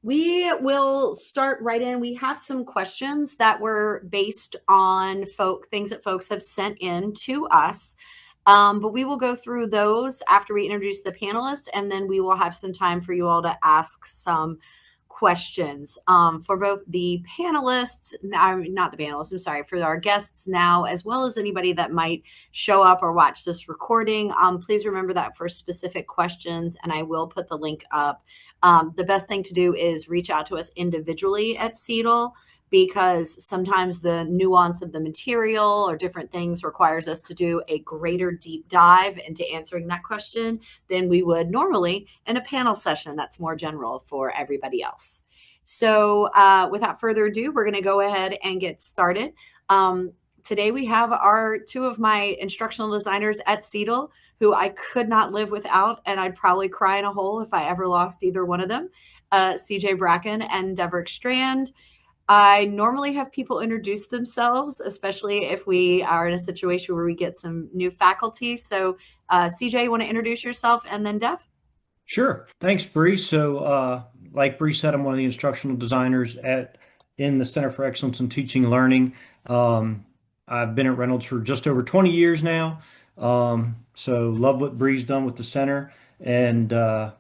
We will start right in. We have some questions that were based on things that folks have sent in to us. But we will go through those after we introduce the panelists, and then we will have some time for you all to ask some questions for both the panelists, not the panelists, I'm sorry, for our guests now, as well as anybody that might show up or watch this recording. Please remember that for specific questions, and I will put the link up. The best thing to do is reach out to us individually at CETL because sometimes the nuance of the material or different things requires us to do a greater deep dive into answering that question than we would normally in a panel session that's more general for everybody else. So without further ado, we're going to go ahead and get started. Today we have two of my instructional designers at CETL who I could not live without, and I'd probably cry in a hole if I ever lost either one of them, CJ Bracken and Deverick Strand. I normally have people introduce themselves, especially if we are in a situation where we get some new faculty. So, CJ, you want to introduce yourself and then Dev? Sure. Thanks, Bree. Like Bree said, I'm one of the instructional designers at in the Center for Excellence in Teaching and Learning. I've been at Reynolds for just over 20 years now. So love what Bree's done with the center, and I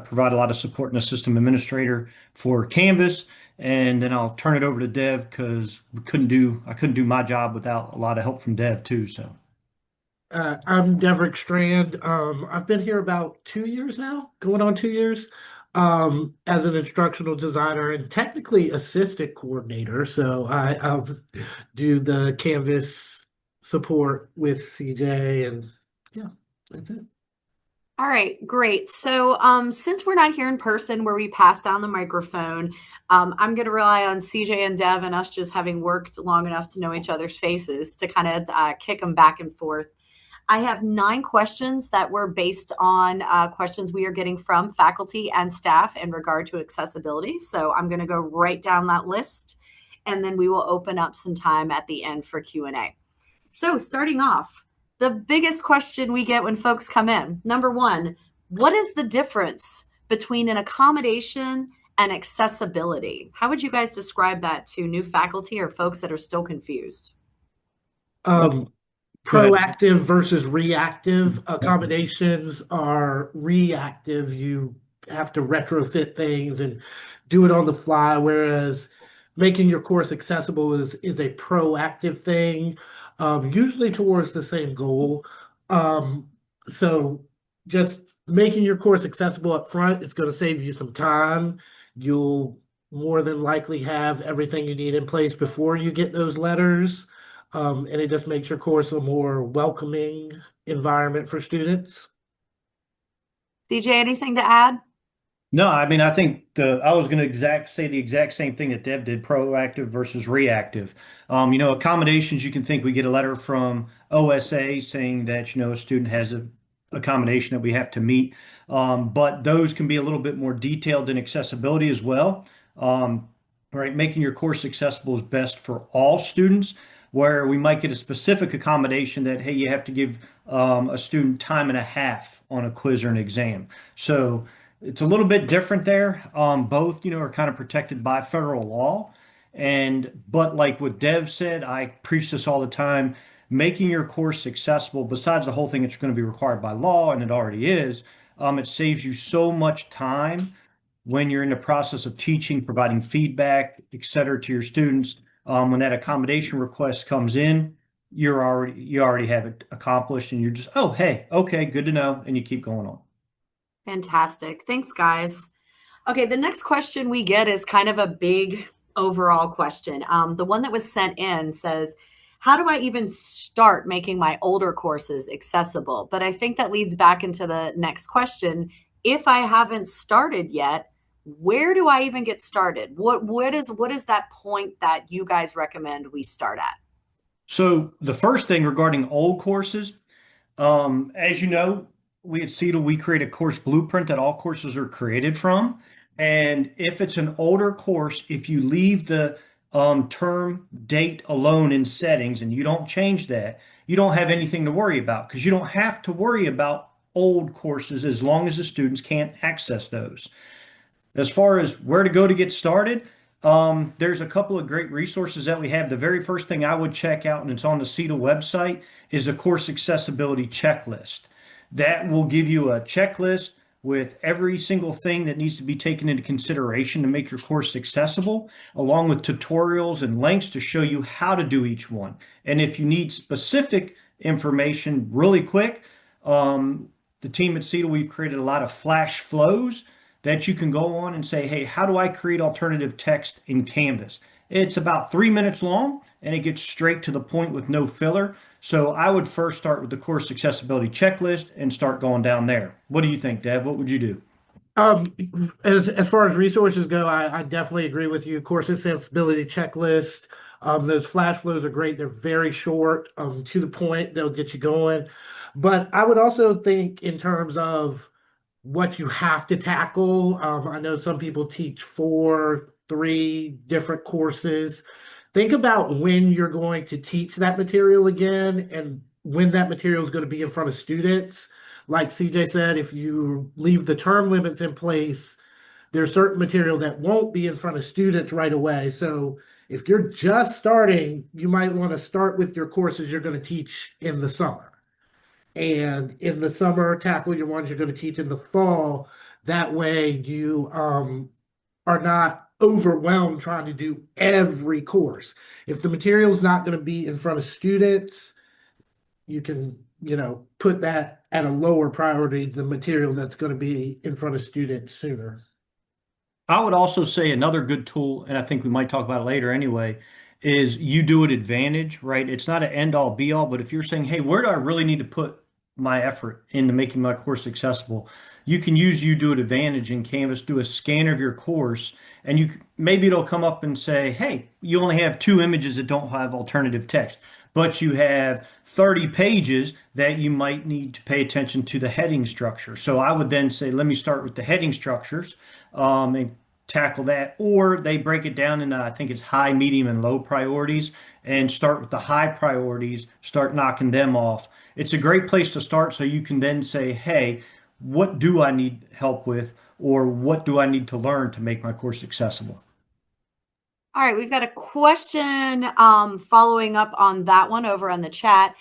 provide a lot of support in a system administrator for Canvas, and then I'll turn it over to Dev because I couldn't do my job without a lot of help from Dev too. So. I'm Deverick Strand. I've been here about 2 years now, going on 2 years, as an instructional designer and technically assistant coordinator. So I do the Canvas support with CJ, and yeah, that's it. All right, great. So, since we're not here in person where we pass down the microphone, I'm going to rely on CJ and Dev and us just having worked long enough to know each other's faces to kind of kick them back and forth. I have 9 questions that were based on questions we are getting from faculty and staff in regard to accessibility. So I'm going to go right down that list, and then we will open up some time at the end for Q&A. So starting off, the biggest question we get when folks come in, number one, what is the difference between an accommodation and accessibility? How would you guys describe that to new faculty or folks that are still confused? Well, Um, go ahead. Proactive versus reactive accommodations are reactive. You have to retrofit things and do it on the fly, whereas making your course accessible is a proactive thing, usually towards the same goal. Um, so just making your course accessible up front is going to save you some time. You'll more than likely have everything you need in place before you get those letters. And it just makes your course a more welcoming environment for students. DJ, anything to add? No, I mean, I think I was going to say the exact same thing that Deb did, proactive versus reactive. Accommodations, you can think we get a letter from OSA saying that, a student has a accommodation that we have to meet. But those can be a little bit more detailed in accessibility as well. Right, making your course accessible is best for all students, where we might get a specific accommodation that, hey, you have to give a student time and a half on a quiz or an exam. So it's a little bit different there. Both, are kind of protected by federal law. But like what Dev said, I preach this all the time, making your course accessible, besides the whole thing it's going to be required by law, and it already is, it saves you so much time when you're in the process of teaching, providing feedback, et cetera, to your students. When that accommodation request comes in, you already have it accomplished, and you're just, oh, hey, okay, good to know, and you keep going on. Fantastic. Thanks, guys. Okay, the next question we get is kind of a big overall question. The one that was sent in says, how do I even start making my older courses accessible? But I think that leads back into the next question. If I haven't started yet, where do I even get started? What is that point that you guys recommend we start at? So the first thing regarding old courses, as you know, we at CETL, we create a course blueprint that all courses are created from. And if it's an older course, if you leave the term date alone in settings and you don't change that, you don't have anything to worry about because you don't have to worry about old courses as long as the students can't access those. As far as where to go to get started, there's a couple of great resources that we have. The very first thing I would check out, and it's on the CETL website, is a course accessibility checklist. That will give you a checklist with every single thing that needs to be taken into consideration to make your course accessible, along with tutorials and links to show you how to do each one. And if you need specific information really quick, the team at CETL, we've created a lot of flash flows that you can go on and say, hey, how do I create alternative text in Canvas? It's about 3 minutes long and it gets straight to the point with no filler. So I would first start with the course accessibility checklist and start going down there. What do you think, Dev? What would you do? Um, as far as resources go, I definitely agree with you. Course accessibility checklist. Those flash flows are great. They're very short, to the point. They'll get you going. But I would also think in terms of what you have to tackle. I know some people teach four, three different courses. Think about when you're going to teach that material again and when that material is going to be in front of students. Like CJ said, if you leave the term limits in place, there's certain material that won't be in front of students right away. So if you're just starting, you might want to start with your courses you're going to teach in the summer. And in the summer, tackle your ones you're going to teach in the fall. That way you are not overwhelmed trying to do every course. If the material is not going to be in front of students, you can, put that at a lower priority, the material that's going to be in front of students sooner. I would also say another good tool, and I think we might talk about it later anyway, is UDOIT Advantage, right? It's not an end all be all, but if you're saying, hey, where do I really need to put my effort into making my course accessible? You can use UDOIT Advantage in Canvas, do a scan of your course, and maybe it'll come up and say, hey, you only have 2 images that don't have alternative text, but you have 30 pages that you might need to pay attention to the heading structure. So I would then say, let me start with the heading structures and tackle that. Or they break it down into, I think it's high, medium, and low priorities, and start with the high priorities, start knocking them off. It's a great place to start so you can then say, hey, what do I need help with? Or what do I need to learn to make my course accessible? All right, we've got a question following up on that one over on the chat.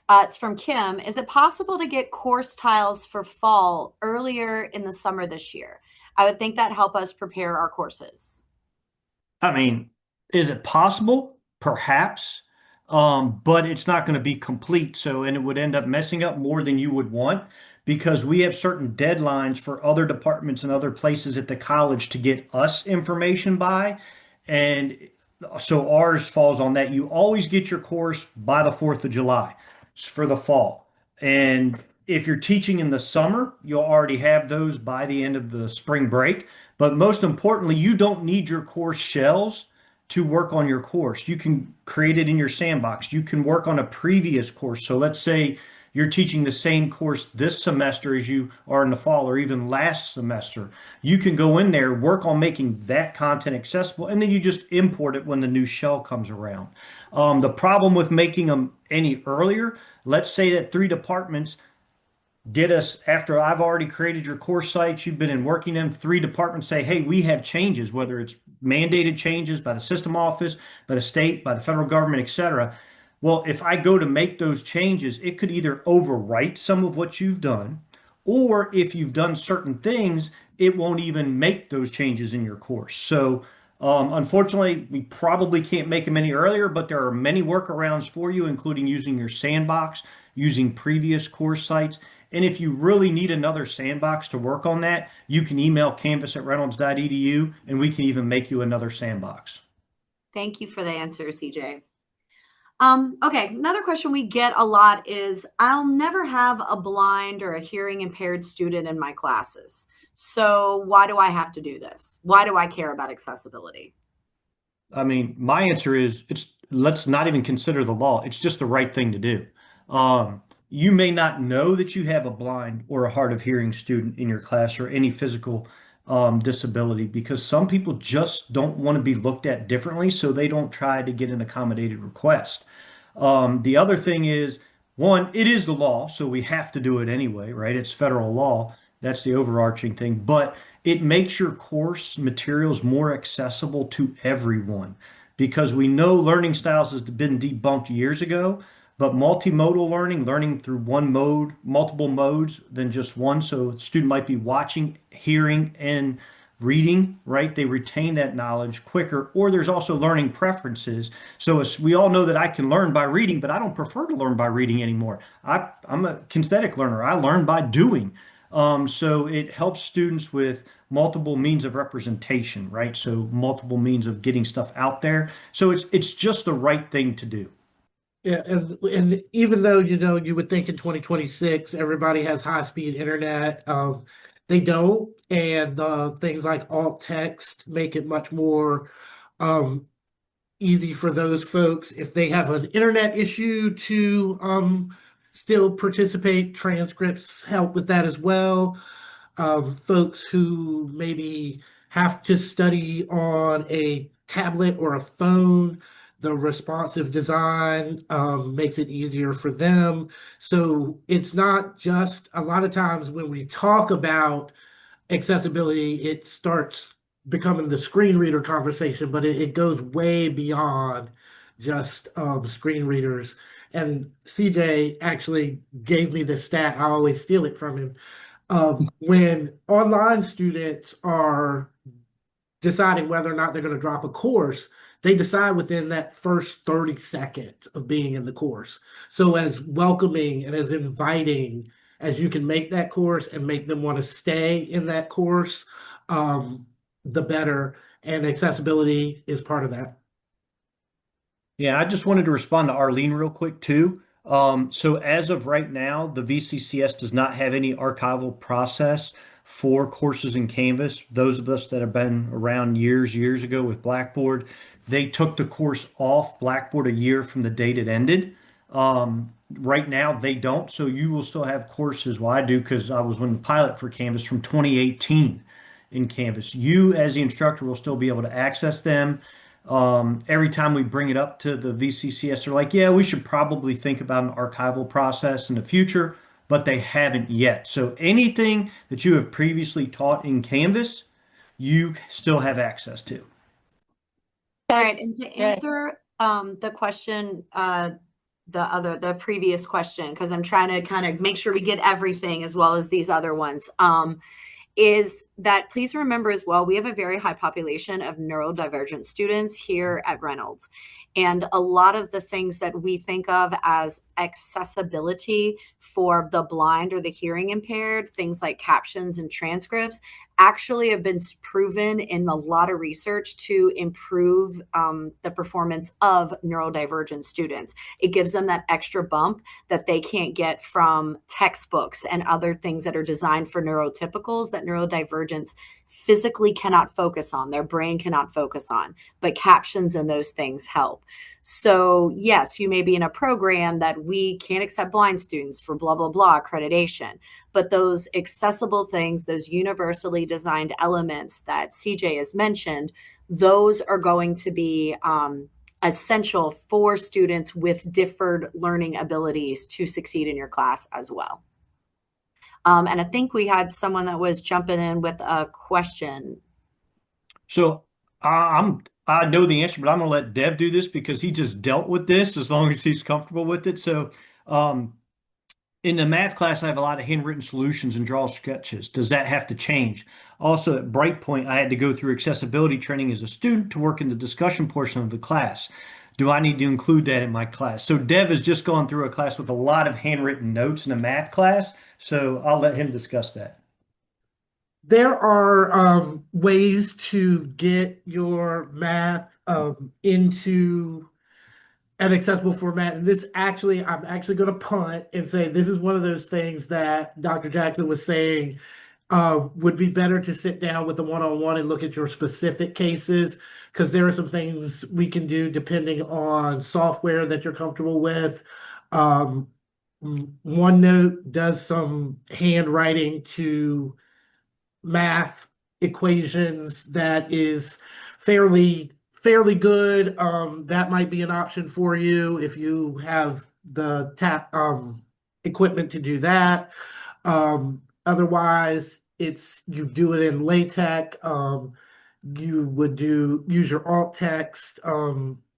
It's from Kim. Is it possible to get course tiles for fall earlier in the summer this year? I would think that help us prepare our courses. I mean, is it possible? Perhaps, but it's not going to be complete. So, and it would end up messing up more than you would want because we have certain deadlines for other departments and other places at the college to get us information by. And so ours falls on that. You always get your course by the 4th of July for the fall. And if you're teaching in the summer, you'll already have those by the end of the spring break. But most importantly, you don't need your course shells to work on your course. You can create it in your sandbox. You can work on a previous course. So let's say you're teaching the same course this semester as you are in the fall or even last semester. You can go in there, work on making that content accessible, and then you just import it when the new shell comes around. The problem with making them any earlier, let's say that 3 departments get us after I've already created your course sites, you've been in working them, 3 departments say, hey, we have changes, whether it's mandated changes by the system office, by the state, by the federal government, et cetera. Well, if I go to make those changes, it could either overwrite some of what you've done, or if you've done certain things, it won't even make those changes in your course. So, unfortunately, we probably can't make them any earlier, but there are many workarounds for you, including using your sandbox, using previous course sites. And if you really need another sandbox to work on that, you can email canvas@reynolds.edu and we can even make you another sandbox. Thank you for the answer, CJ. Okay, another question we get a lot is I'll never have a blind or a hearing impaired student in my classes. So why do I have to do this? Why do I care about accessibility? I mean, my answer is it's let's not even consider the law. It's just the right thing to do. You may not know that you have a blind or a hard of hearing student in your class or any physical disability because some people just don't want to be looked at differently, so they don't try to get an accommodated request. The other thing is, one, it is the law, so we have to do it anyway, right? It's federal law. That's the overarching thing. But it makes your course materials more accessible to everyone because we know learning styles has been debunked years ago, but multimodal learning, learning through one mode, multiple modes than just one. So a student might be watching, hearing, and reading, right? They retain that knowledge quicker, or there's also learning preferences. So as we all know that I can learn by reading, but I don't prefer to learn by reading anymore. I'm a kinesthetic learner. I learn by doing. So it helps students with multiple means of representation, right? So multiple means of getting stuff out there. So it's just the right thing to do. Yeah, and even though you would think in 2026 everybody has high-speed internet, they don't, and things like alt text make it much more um, easy for those folks if they have an internet issue to still participate. Transcripts help with that as well. Folks who maybe have to study on a tablet or a phone, the responsive design makes it easier for them. So it's not just a lot of times when we talk about accessibility, it starts becoming the screen reader conversation, but it goes way beyond just screen readers. And CJ actually gave me this stat. I always steal it from him. When online students are deciding whether or not they're going to drop a course, they decide within that first 30 seconds of being in the course. So, as welcoming and as inviting as you can make that course and make them want to stay in that course, the better. And accessibility is part of that. Yeah, I just wanted to respond to Arlene real quick too. So as of right now, the VCCS does not have any archival process for courses in Canvas. Those of us that have been around years ago with Blackboard, they took the course off Blackboard a year from the date it ended. Right now, they don't. So you will still have courses. Well, I do because I was one of the pilot for Canvas from 2018 in Canvas. You, as the instructor, will still be able to access them. Every time we bring it up to the VCCS, they're like, yeah, we should probably think about an archival process in the future, but they haven't yet. So anything that you have previously taught in Canvas, you still have access to. All right, That's and to good. answer the question, the previous question, because I'm trying to kind of make sure we get everything as well as these other ones. Is that please remember as well, we have a very high population of neurodivergent students here at Reynolds. And a lot of the things that we think of as accessibility for the blind or the hearing impaired, things like captions and transcripts, actually have been proven in a lot of research to improve the performance of neurodivergent students. It gives them that extra bump that they can't get from textbooks and other things that are designed for neurotypicals that neurodivergents physically cannot focus on, their brain cannot focus on, but captions and those things help. So, yes, you may be in a program that we can't accept blind students for blah, blah, blah accreditation, but those accessible things, those universally designed elements that CJ has mentioned, those are going to be essential for students with differed learning abilities to succeed in your class as well. And I think we had someone that was jumping in with a question. So I know the answer, but I'm going to let Dev do this because he just dealt with this as long as he's comfortable with it. So in the math class, I have a lot of handwritten solutions and draw sketches. Does that have to change? Also, at Brightpoint, I had to go through accessibility training as a student to work in the discussion portion of the class. Do I need to include that in my class? So Dev has just gone through a class with a lot of handwritten notes in a math class. So I'll let him discuss that. There are ways to get your math into an accessible format. And this actually, I'm actually going to punt and say this is one of those things that Dr. Jackson was saying would be better to sit down with a one-on-one and look at your specific cases because there are some things we can do depending on software that you're comfortable with. Um, OneNote does some handwriting to math equations that is fairly good. That might be an option for you if you have the tap equipment to do that. Otherwise, it's you do it in LaTeX. You would use your alt text,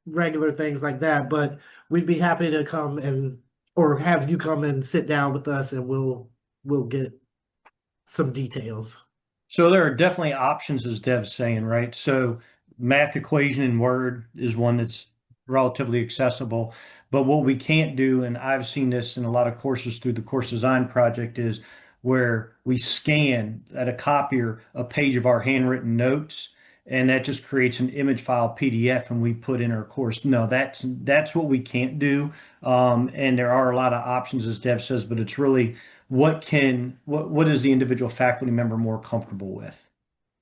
regular things like that. But we'd be happy to come and or have you come and sit down with us, and we'll get some details. So there are definitely options, as Dev's saying, right? So math equation in Word is one that's relatively accessible. But what we can't do, and I've seen this in a lot of courses through the course design project, is where we scan at a copier a page of our handwritten notes, and that just creates an image file PDF, and we put in our course. No, that's what we can't do. And there are a lot of options, as Dev says, but it's really what is the individual faculty member more comfortable with?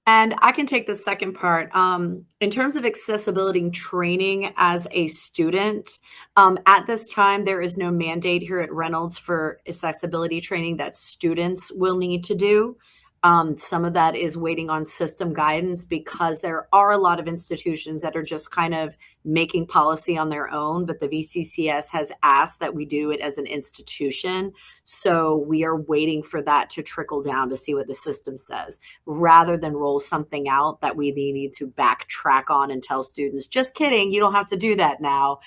And I can take the second part. In terms of accessibility training as a student, at this time, there is no mandate here at Reynolds for accessibility training that students will need to do. Some of that is waiting on system guidance because there are a lot of institutions that are just kind of making policy on their own, but the VCCS has asked that we do it as an institution. So we are waiting for that to trickle down to see what the system says, rather than roll something out that we need to backtrack on and tell students, just kidding, you don't have to do that now.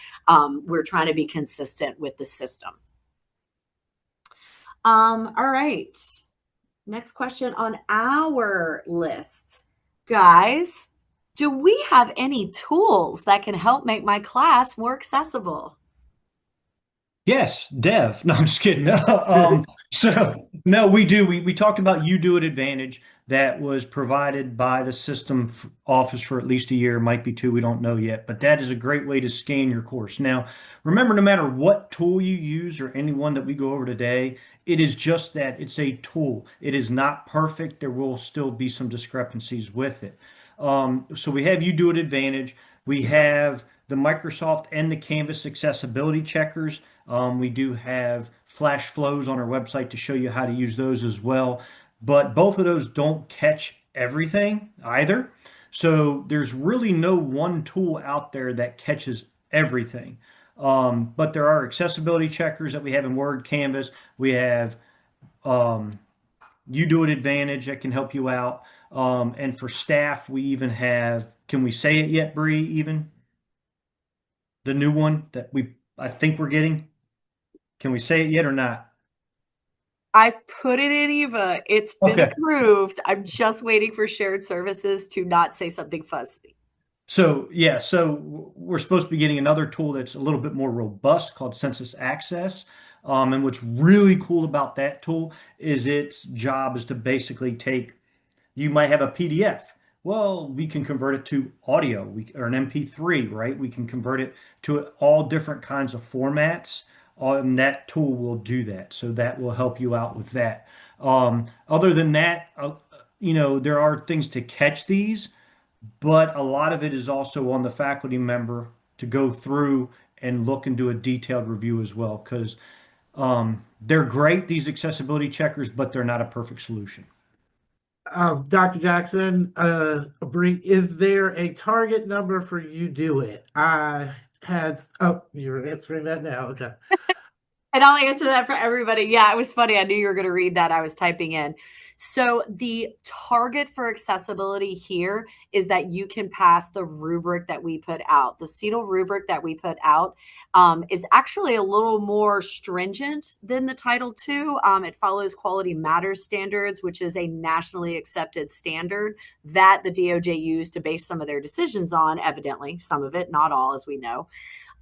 We're trying to be consistent with the system. All right. Next question on our list. Guys, do we have any tools that can help make my class more accessible? Yes, Dev. No, I'm just kidding. So no, we do. We talked about UDOIT Advantage that was provided by the system office for at least a year, might be two, we don't know yet. But that is a great way to scan your course. Now, remember, no matter what tool you use or any one that we go over today, it is just that it's a tool. It is not perfect. There will still be some discrepancies with it. So we have UDOIT Advantage. We have the Microsoft and the Canvas accessibility checkers. We do have flash flows on our website to show you how to use those as well. But both of those don't catch everything either. So there's really no one tool out there that catches everything. But there are accessibility checkers that we have in Word, Canvas. We have You Do It Advantage that can help you out. And for staff, we even have, can we say it yet, Bree, even? The new one that I think we're getting? Can we say it yet or not? I've put it in Eva. It's been Okay. approved. I'm just waiting for shared services to not say something fussy. So yeah, so we're supposed to be getting another tool that's a little bit more robust called Census Access. And what's really cool about that tool is its job is to basically take, you might have a PDF. Well, we can convert it to audio, or an MP3, right? We can convert it to all different kinds of formats. And that tool will do that. So that will help you out with that. Other than that, there are things to catch these, but a lot of it is also on the faculty member to go through and look and do a detailed review as well, because they're great, these accessibility checkers, but they're not a perfect solution. Dr. Jackson, is there a target number for you do it? You're answering that now. Okay. And I'll answer that for everybody. Yeah, it was funny. I knew you were going to read that. I was typing in. So, the target for accessibility here is that you can pass the rubric that we put out. The CETL rubric that we put out is actually a little more stringent than the Title II. It follows Quality Matters standards, which is a nationally accepted standard that the DOJ used to base some of their decisions on, evidently, some of it, not all, as we know.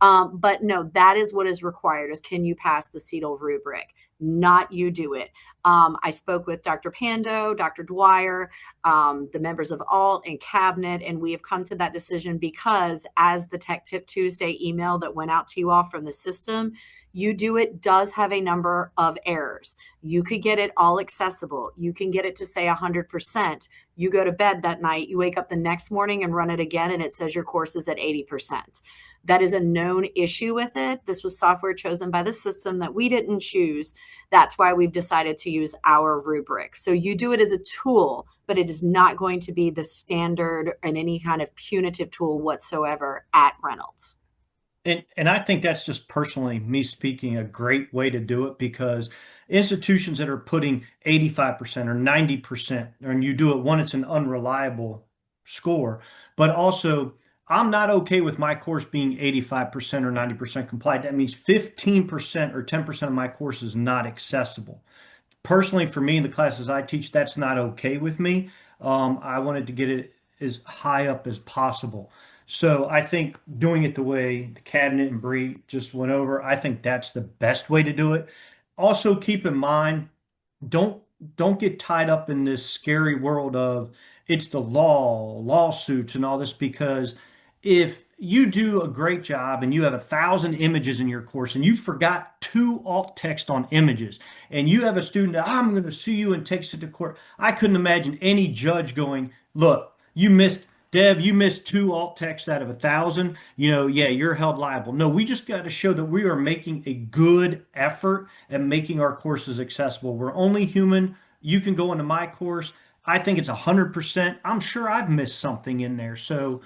But no, that is what is required is can you pass the CETL rubric? Not you do it. I spoke with Dr. Pando, Dr. Dwyer, the members of ALT and Cabinet, and we have come to that decision because as the Tech Tip Tuesday email that went out to you all from the system, you do it does have a number of errors. You could get it all accessible. You can get it to say 100%. You go to bed that night, you wake up the next morning and run it again, and it says your course is at 80%. That is a known issue with it. This was software chosen by the system that we didn't choose. That's why we've decided to use our rubric. So you do it as a tool, but it is not going to be the standard and any kind of punitive tool whatsoever at Reynolds. And I think that's just personally me speaking a great way to do it because institutions that are putting 85% or 90%, and you do it one, it's an unreliable score, but also I'm not okay with my course being 85% or 90% compliant. That means 15% or 10% of my course is not accessible. Personally, for me in the classes I teach, that's not okay with me. I wanted to get it as high up as possible. So I think doing it the way the cabinet and Bree just went over, I think that's the best way to do it. Also, keep in mind, don't don't get tied up in this scary world of it's the law, lawsuits, and all this because if you do a great job and you have 1,000 images in your course and you forgot two alt text on images and you have a student that I'm going to sue you and takes it to court, I couldn't imagine any judge going, look, you missed two alt texts out of 1,000. Yeah, you're held liable. No, we just got to show that we are making a good effort at making our courses accessible. We're only human. You can go into my course. I think it's 100%. I'm sure I've missed something in there. So,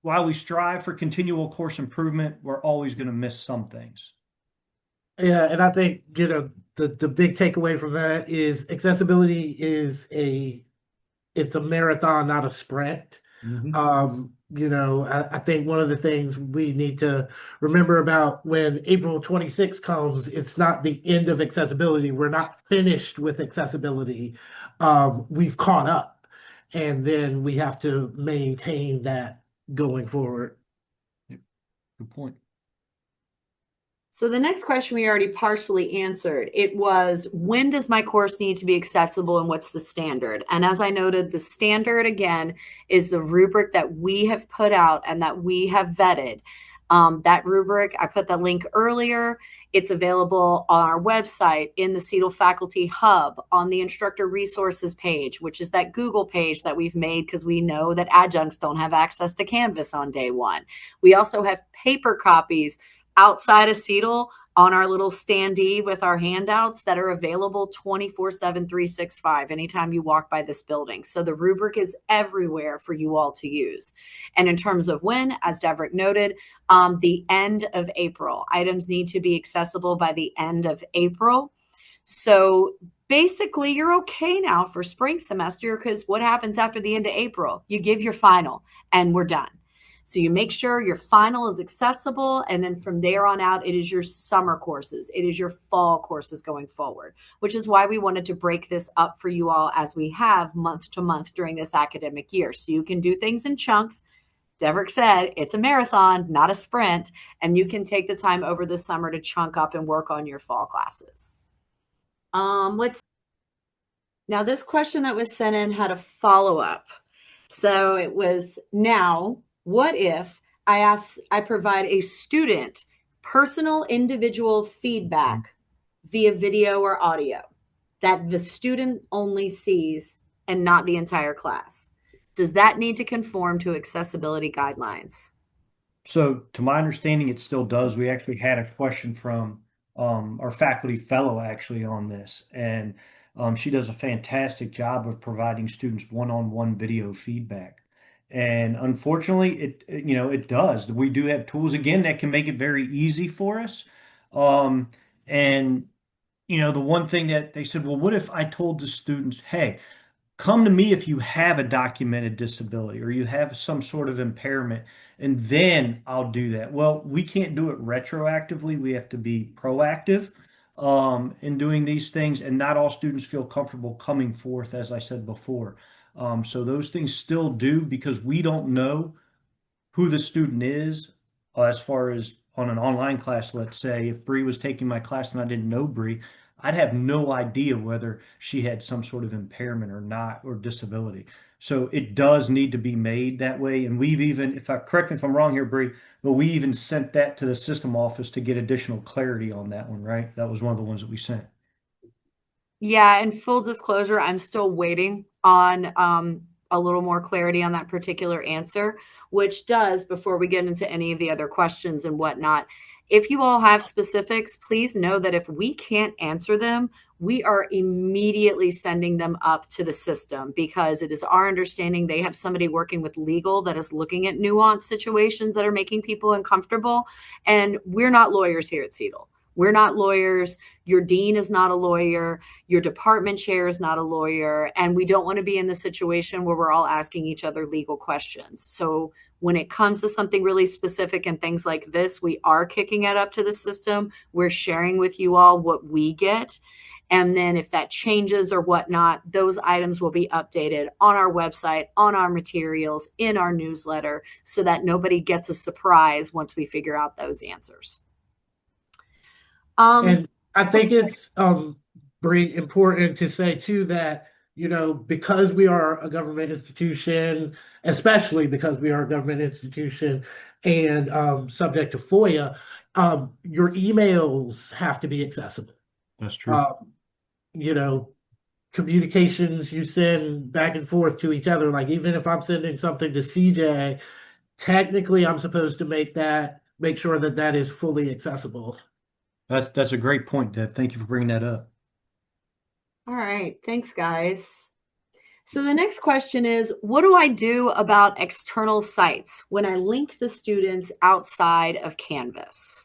while we strive for continual course improvement, we're always going to miss some things. Yeah, and I think, the big takeaway from that is accessibility it's a marathon, not a sprint. Mhm. I think one of the things we need to remember about when April 26th comes, it's not the end of accessibility. We're not finished with accessibility. We've caught up, and then we have to maintain that going forward. Yep, good point. So the next question we already partially answered. It was, when does my course need to be accessible and what's the standard? And as I noted, the standard again is the rubric that we have put out and that we have vetted. That rubric, I put that link earlier. It's available on our website, in the CETL Faculty Hub, on the instructor resources page, which is that Google page that we've made because we know that adjuncts don't have access to Canvas on day one. We also have paper copies outside of CETL on our little standee with our handouts that are available 24/7, 365 anytime you walk by this building. So the rubric is everywhere for you all to use. And in terms of when, as Deverick noted, the end of April. Items need to be accessible by the end of April. So basically, you're okay now for spring semester because what happens after the end of April? You give your final and we're done. So you make sure your final is accessible. And then from there on out, it is your summer courses, it is your fall courses going forward, which is why we wanted to break this up for you all as we have month to month during this academic year. So you can do things in chunks. Deverick said it's a marathon, not a sprint, and you can take the time over the summer to chunk up and work on your fall classes. Let's Now this question that was sent in had a follow-up. So it was, now, what if I provide a student personal individual feedback via video or audio that the student only sees and not the entire class? Does that need to conform to accessibility guidelines? So, to my understanding, it still does. We actually had a question from our faculty fellow actually on this, and she does a fantastic job of providing students one-on-one video feedback. And unfortunately, it does. We do have tools again that can make it very easy for us. Um, and the one thing that they said, well, what if I told the students, hey, come to me if you have a documented disability or you have some sort of impairment, and then I'll do that. Well, we can't do it retroactively. We have to be proactive in doing these things, and not all students feel comfortable coming forth, as I said before. So those things still do because we don't know who the student is as far as on an online class. Let's say if Bree was taking my class and I didn't know Bree, I'd have no idea whether she had some sort of impairment or not, or disability. So it does need to be made that way. And we've even, if I correct me if I'm wrong here, Bree, but we even sent that to the system office to get additional clarity on that one, right? That was one of the ones that we sent. Yeah, and full disclosure, I'm still waiting on a little more clarity on that particular answer, which does, before we get into any of the other questions and whatnot, if you all have specifics, please know that if we can't answer them, we are immediately sending them up to the system because it is our understanding they have somebody working with legal that is looking at nuanced situations that are making people uncomfortable. And we're not lawyers here at CETL. We're not lawyers. Your dean is not a lawyer. Your department chair is not a lawyer. And we don't want to be in the situation where we're all asking each other legal questions. So when it comes to something really specific and things like this, we are kicking it up to the system. We're sharing with you all what we get. And then if that changes or whatnot, those items will be updated on our website, on our materials, in our newsletter, so that nobody gets a surprise once we figure out those answers. And I think it's very important to say too that, because we are a government institution, especially because we are a government institution and subject to FOIA, your emails have to be accessible. That's true. Um, you know, Communications you send back and forth to each other, like even if I'm sending something to CJ, technically I'm supposed to make sure that that is fully accessible. That's a great point, Deb. Thank you for bringing that up. All right. Thanks, guys. So the next question is, what do I do about external sites when I link the students outside of Canvas?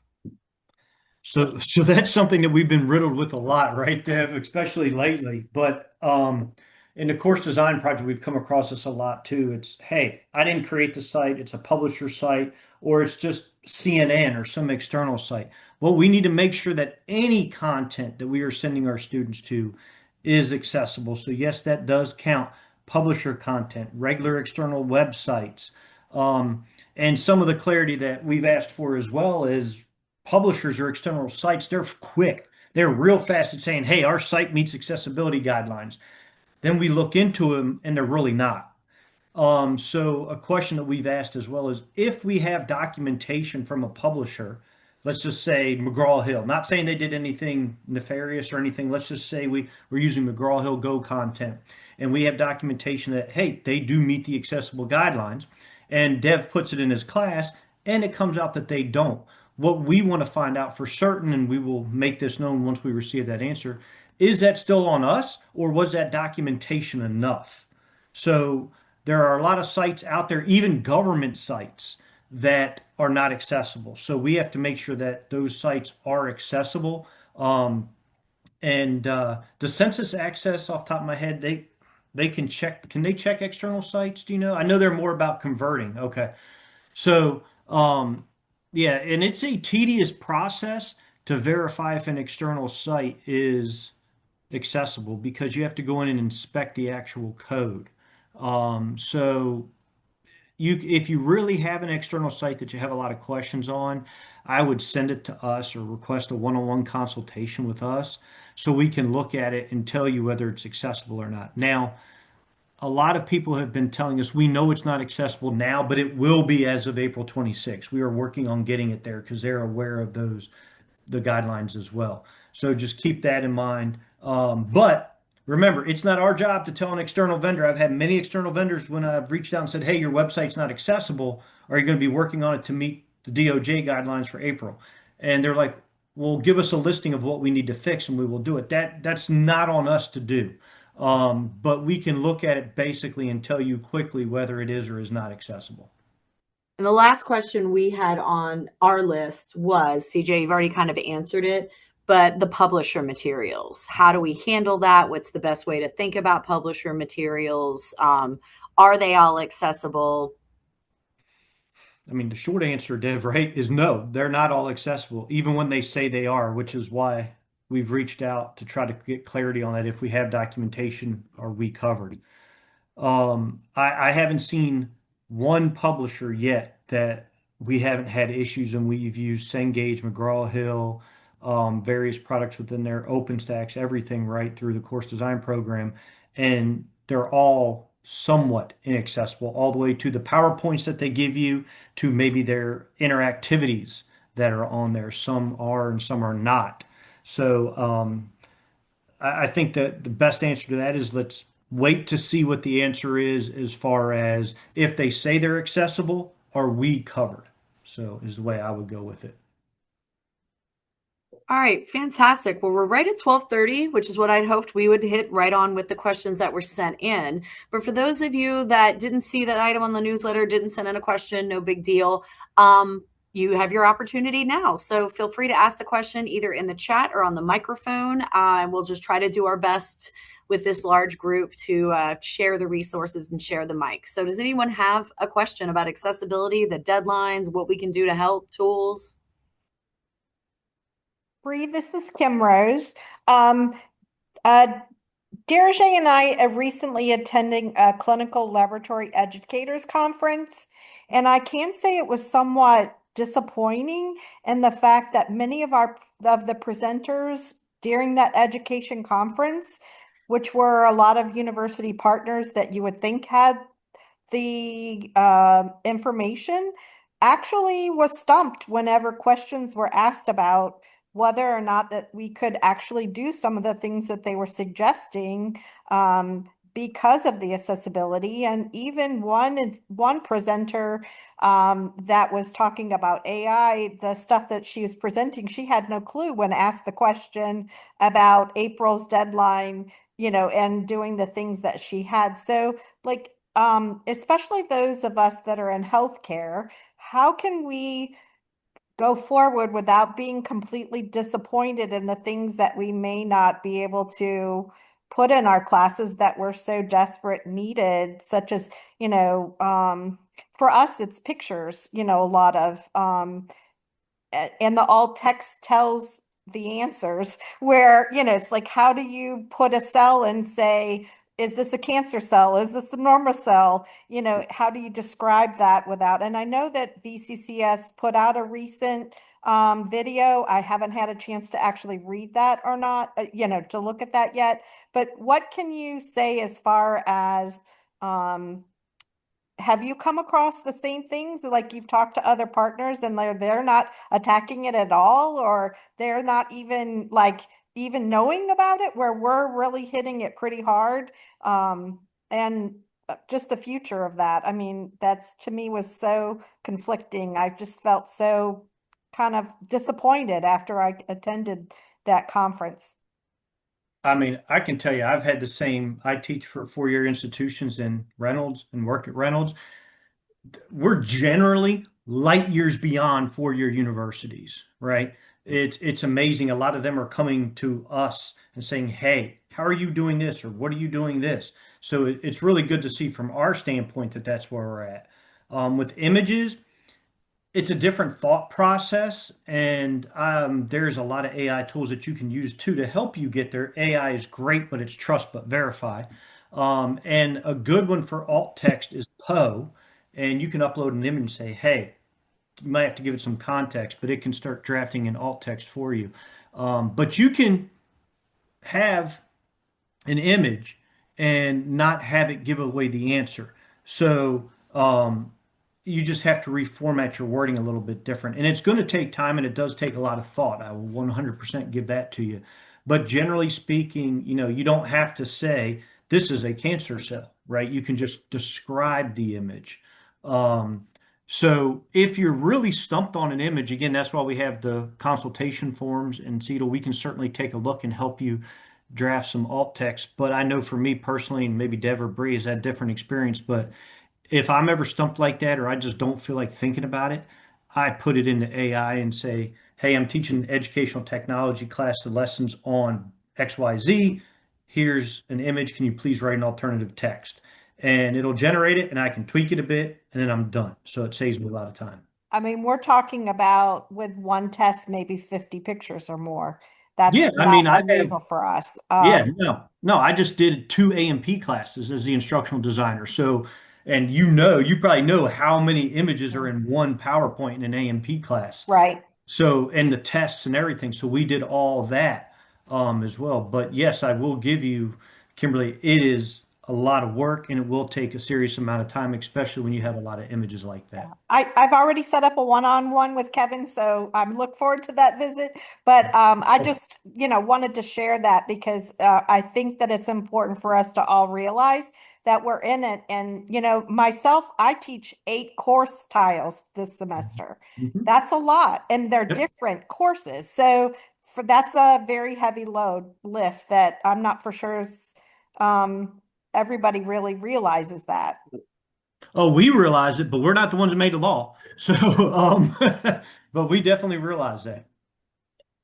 So that's something that we've been riddled with a lot, right, Dev, especially lately. But in the course design project, we've come across this a lot too. It's, hey, I didn't create the site, it's a publisher site, or it's just CNN or some external site. Well, we need to make sure that any content that we are sending our students to is accessible. So yes, that does count. Publisher content, regular external websites, and some of the clarity that we've asked for as well is publishers or external sites, they're quick. They're real fast at saying, hey, our site meets accessibility guidelines. Then we look into them and they're really not. So a question that we've asked as well is if we have documentation from a publisher, let's just say McGraw-Hill, not saying they did anything nefarious or anything. Let's just say we're using McGraw-Hill Go content and we have documentation that, hey, they do meet the accessible guidelines. And Dev puts it in his class and it comes out that they don't. What we want to find out for certain, and we will make this known once we receive that answer, is that still on us or was that documentation enough? So there are a lot of sites out there, even government sites, that are not accessible. So we have to make sure that those sites are accessible. And the census access, off the top of my head, they can check. Can they check external sites? Do you know? I know they're more about converting. Okay, so yeah, and it's a tedious process to verify if an external site is accessible because you have to go in and inspect the actual code. So if you really have an external site that you have a lot of questions on, I would send it to us or request a one-on-one consultation with us so we can look at it and tell you whether it's accessible or not. Now, a lot of people have been telling us we know it's not accessible now, but it will be as of April 26th. We are working on getting it there because they're aware of the guidelines as well. So just keep that in mind. But remember, it's not our job to tell an external vendor. I've had many external vendors when I've reached out and said, hey, your website's not accessible. Are you going to be working on it to meet the DOJ guidelines for April? And they're like, well, give us a listing of what we need to fix and we will do it. That's not on us to do. But we can look at it basically and tell you quickly whether it is or is not accessible. And the last question we had on our list was, CJ, you've already kind of answered it, but the publisher materials. How do we handle that? What's the best way to think about publisher materials? Are they all accessible? I mean, the short answer, Dev, right, is no, they're not all accessible, even when they say they are, which is why we've reached out to try to get clarity on that. If we have documentation, are we covered? I haven't seen one publisher yet that we haven't had issues, and we've used Cengage, McGraw-Hill, various products within their OpenStax, everything right through the course design program, and they're all somewhat inaccessible, all the way to the PowerPoints that they give you, to maybe their interactivities that are on there. Some are and some are not. So I think that the best answer to that is let's wait to see what the answer is as far as if they say they're accessible, are we covered? So is the way I would go with it. All right, fantastic. Well, we're right at 12:30, which is what I'd hoped we would hit right on with the questions that were sent in. But for those of you that didn't see that item on the newsletter, didn't send in a question, no big deal. You have your opportunity now. So feel free to ask the question either in the chat or on the microphone. And we'll just try to do our best with this large group to share the resources and share the mic. So does anyone have a question about accessibility, the deadlines, what we can do to help, tools? Bree, this is Kim Rose. Um, uh, Deirdre and I are recently attending a clinical laboratory educators conference, and I can say it was somewhat disappointing in the fact that many of the presenters during that education conference, which were a lot of university partners that you would think had the information, actually was stumped whenever questions were asked about whether or not that we could actually do some of the things that they were suggesting, because of the accessibility. And even one presenter, that was talking about AI, the stuff that she was presenting, she had no clue when asked the question about April's deadline, and doing the things that she had. So, like, especially those of us that are in healthcare, how can we go forward without being completely disappointed in the things that we may not be able to put in our classes that we're so desperate needed, such as, for us, it's pictures, a lot of, and the alt text tells the answers, where, it's like, how do you put a cell and say, is this a cancer cell? Is this the normal cell? How do you describe that without? And I know that VCCS put out a recent video. I haven't had a chance to actually read that or not, to look at that yet. But what can you say as far as, um, have you come across the same things? Like, you've talked to other partners and they're not attacking it at all, or they're not even even knowing about it, where we're really hitting it pretty hard. And just the future of that. I mean, that's, to me, was so conflicting. I just felt so kind of disappointed after I attended that conference. I mean, I can tell you, I've had the same. I teach for four-year institutions in Reynolds and work at Reynolds. We're generally light years beyond four-year universities, right? It's amazing. A lot of them are coming to us and saying, "Hey, how are you doing this?" or "What are you doing this?" So it's really good to see from our standpoint that that's where we're at. With images, it's a different thought process, and there's a lot of AI tools that you can use too to help you get there. AI is great, but it's trust but verify. And a good one for alt text is Poe, and you can upload an image and say, "Hey," you might have to give it some context, but it can start drafting an alt text for you. But you can have an image and not have it give away the answer. So you just have to reformat your wording a little bit different. And it's going to take time and it does take a lot of thought. I will 100% give that to you. But generally speaking, you don't have to say this is a cancer cell, right? You can just describe the image. Um, so if you're really stumped on an image, again, that's why we have the consultation forms and CETL. We can certainly take a look and help you draft some alt text. But I know for me personally, and maybe Dev or Bree has had different experience, but if I'm ever stumped like that or I just don't feel like thinking about it, I put it into AI and say, "Hey, I'm teaching an educational technology class, the lessons on XYZ. Here's an image. Can you please write an alternative text?" And it'll generate it and I can tweak it a bit and then I'm done. So it saves me a lot of time. I mean, we're talking about, with one test, maybe 50 pictures or more. Yeah, That's I not mean, I have unusual for us. Yeah, no, I just did two A&P classes as the instructional designer. So, and you probably know how many images are in one PowerPoint in an A&P class. Right. So, and the tests and everything. So we did all that as well. But yes, I will give you, Kimberly, it is a lot of work and it will take a serious amount of time, especially when you have a lot of images like that. I've already set up a one-on-one with Kevin, so I'm look forward to that visit. But I just, wanted to share that because I think that it's important for us to all realize that we're in it. And, myself, I teach 8 course tiles this semester. Mhm. That's a lot, and they're Yep. different courses. So for that's a very heavy load lift that I'm not for sure is, everybody really realizes that. Oh, we realize it, but we're not the ones that made the law. So, but we definitely realize that.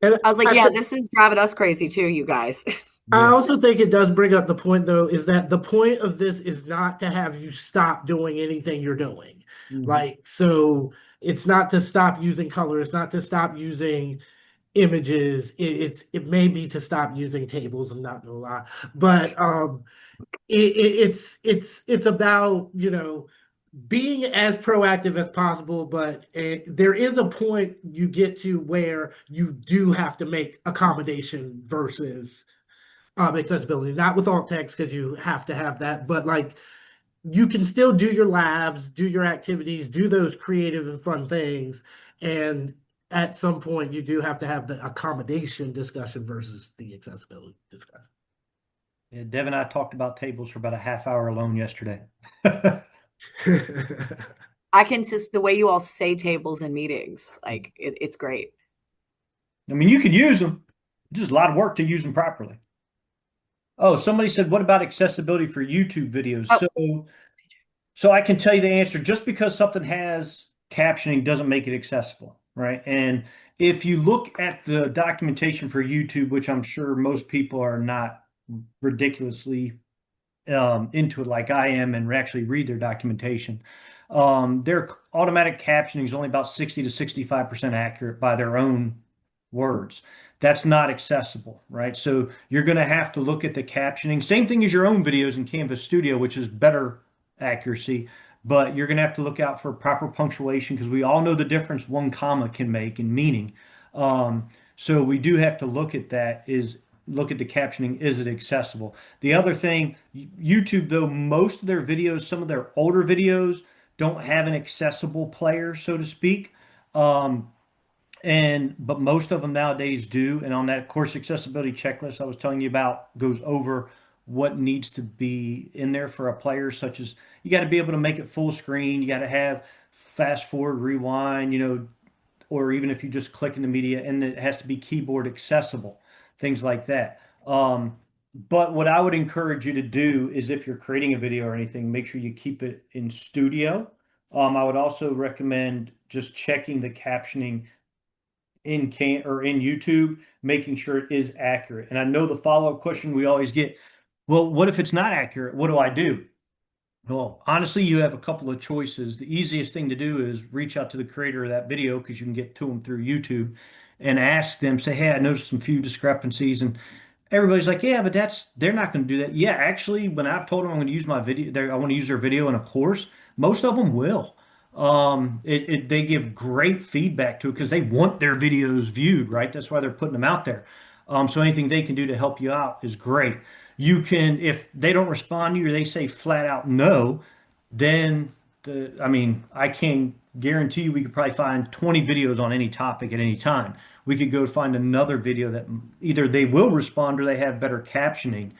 And I was like, I yeah, think this is driving us crazy too, you guys. I Yeah. also think it does bring up the point, though, is that the point of this is not to have you stop doing anything you're doing. Mhm. Like, so it's not to stop using color, it's not to stop using images. It may be to stop using tables. I'm not gonna lie, but it's about being as proactive as possible. But there is a point you get to where you do have to make accommodation versus accessibility, not with alt text because you have to have that, but like you can still do your labs, do your activities, do those creative and fun things. And at some point, you do have to have the accommodation discussion versus the accessibility discussion. Yeah, Dev and I talked about tables for about a half hour alone yesterday. I can just the way you all say tables in meetings, like it's great. I mean, you can use them, just a lot of work to use them properly. Oh, somebody said, what about accessibility for YouTube videos? Oh, So I can tell you the answer. Just because something has captioning doesn't make it accessible, right? And if you look at the documentation for YouTube, which I'm sure most people are not ridiculously into it like I am and actually read their documentation, their automatic captioning is only about 60 to 65% accurate by their own words. That's not accessible, right? So you're going to have to look at the captioning. Same thing as your own videos in Canvas Studio, which is better accuracy, but you're going to have to look out for proper punctuation because we all know the difference one comma can make in meaning. So we do have to look at that is look at the captioning. Is it accessible? The other thing, YouTube, though, most of their videos, some of their older videos don't have an accessible player, so to speak. Um, but most of them nowadays do. And on that course accessibility checklist I was telling you about goes over what needs to be in there for a player, such as you got to be able to make it full screen, you got to have fast forward, rewind, or even if you just click in the media, and it has to be keyboard accessible, things like that. But what I would encourage you to do is if you're creating a video or anything, make sure you keep it in studio. I would also recommend just checking the captioning in can or in YouTube, making sure it is accurate. And I know the follow-up question we always get, well, what if it's not accurate? What do I do? Well, honestly, you have a couple of choices. The easiest thing to do is reach out to the creator of that video because you can get to them through YouTube and ask them, say, hey, I noticed some few discrepancies. And everybody's like, yeah, but they're not going to do that. Yeah, actually, when I've told them I'm going to use my video, I want to use their video in a course, most of them will. They give great feedback to it because they want their videos viewed, right? That's why they're putting them out there. So anything they can do to help you out is great. You can, if they don't respond to you or they say flat out no, then I mean, I can guarantee you we could probably find 20 videos on any topic at any time. We could go find another video that either they will respond or they have better captioning.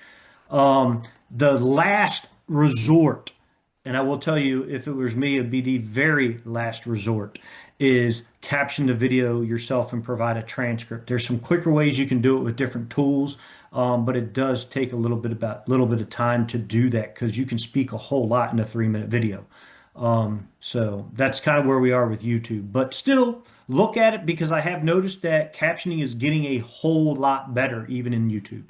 The last resort, and I will tell you, if it was me, it'd be the very last resort, is caption the video yourself and provide a transcript. There's some quicker ways you can do it with different tools, but it does take a little bit of time to do that because you can speak a whole lot in a 3-minute video. So that's kind of where we are with YouTube, but still look at it because I have noticed that captioning is getting a whole lot better even in YouTube.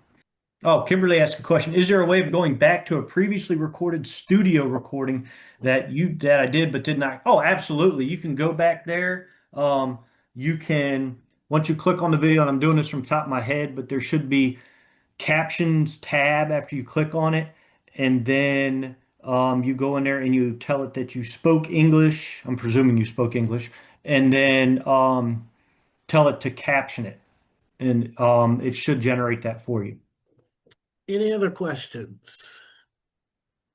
Oh, Kimberly asked a question. Is there a way of going back to a previously recorded studio recording that I did but did not? Oh, absolutely. You can go back there. You can once you click on the video, and I'm doing this from top of my head, but there should be captions tab after you click on it, and then you go in there and you tell it that you spoke English. I'm presuming you spoke English, and then tell it to caption it, and it should generate that for you. Any other questions?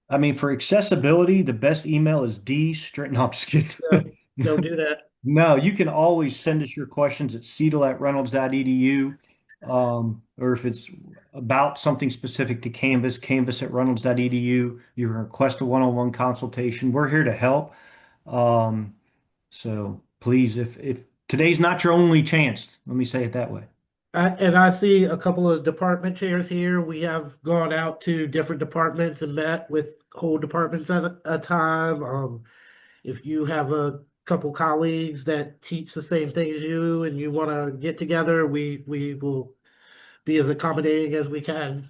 I mean, for accessibility, the best email is D. No, I'm just No, kidding. don't do that. No, you can always send us your questions at CETL@reynolds.edu. Or if it's about something specific to Canvas, canvas@reynolds.edu. You can request a one-on-one consultation. We're here to help. So please, if today's not your only chance, let me say it that way. And I see a couple of department chairs here. We have gone out to different departments and met with whole departments at a time. If you have a couple colleagues that teach the same thing as you and you want to get together, we will be as accommodating as we can.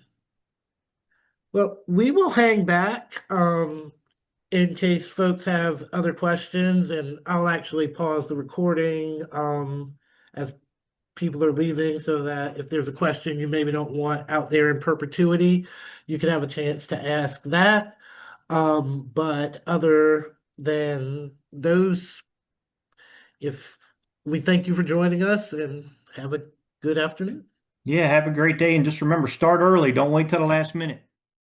Well, we will hang back in case folks have other questions, and I'll actually pause the recording as people are leaving so that if there's a question you maybe don't want out there in perpetuity, you can have a chance to ask that. But other than those, if we thank you for joining us and have a good afternoon. Yeah, have a great day. And just remember, start early. Don't wait till the last minute.